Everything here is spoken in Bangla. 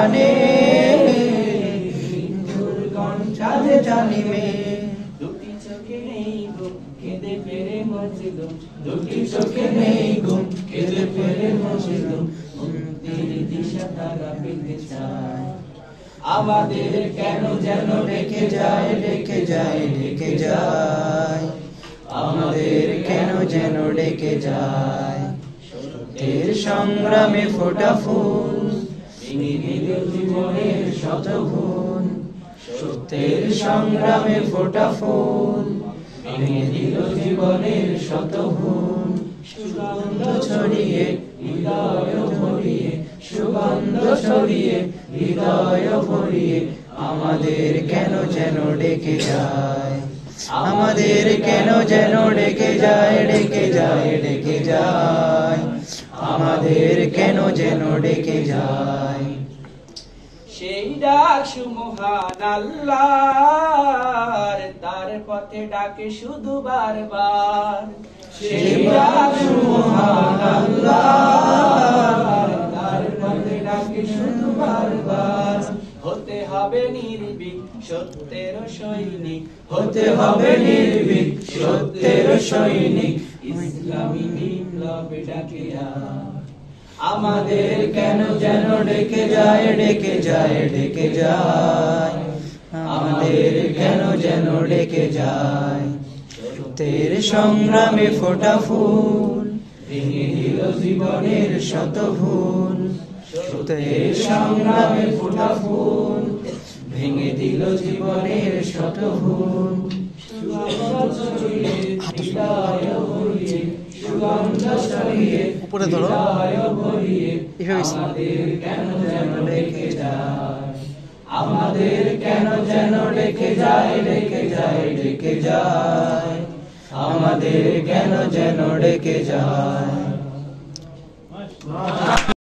জানে চাঁদে জানিবে দুটি চোখে নেই ঘুম কেঁদে ফেরে মজলুম দুটি চোখে নেই ঘুম কেঁদে ফেরে মজলুম মুক্তির দিশা তারা পেতে চায় আমাদের কেন যেন ডেকে যায় ডেকে যায় ডেকে যায় আমাদের কেন যেন ডেকে যায় সত্যের সংগ্রামে ফোটা ফুল ভেঙে দিল জীবনের শত ভুল সত্যের সংগ্রামে ফোটা ফুল ভেঙে দিল জীবনের শত ভুল সুগন্ধ ছড়িয়ে হৃদয় ভরিয়ে সুগন্ধ ছড়িয়ে হৃদয় ভরিয়ে আমাদের কেন যেন ডেকে যায় আমাদের কেন যেন ডেকে যায় ডেকে যায় ডেকে যায় আমাদের কেন যেন ডেকে যায় সেই ডাক সুমহান আল্লাহর তার পথে ডাকে শুধু বারবার সেই ডাক সুমহান আল্লাহর তার পথে ডাকে শুধু বারবার হতে হবে নির্ভীক সত্যের সৈনিক হতে হবে নির্ভীক সত্যের সৈনিক ইসলামী বিপ্লবে ডাকে আমাদের কেন যেন ডেকে যায় ডেকে যায় ডেকে যায় আমাদের কেন যেন ডেকে যায় সত্যের সংগ্রামে ফোটা ফুল ভেঙে দিল জীবনের শত ভুল সত্যের সংগ্রামে ফোটা ফুল ভেঙে দিল জীবনের শত ভুল সুগন্ধ ছড়িয়ে উপরে ধরো আমাদের কেন যেন ডেকে যায় আমাদের কেন যেন ডেকে যায় ডেকে যায় ডেকে যায় আমাদের কেন যেন ডেকে যায়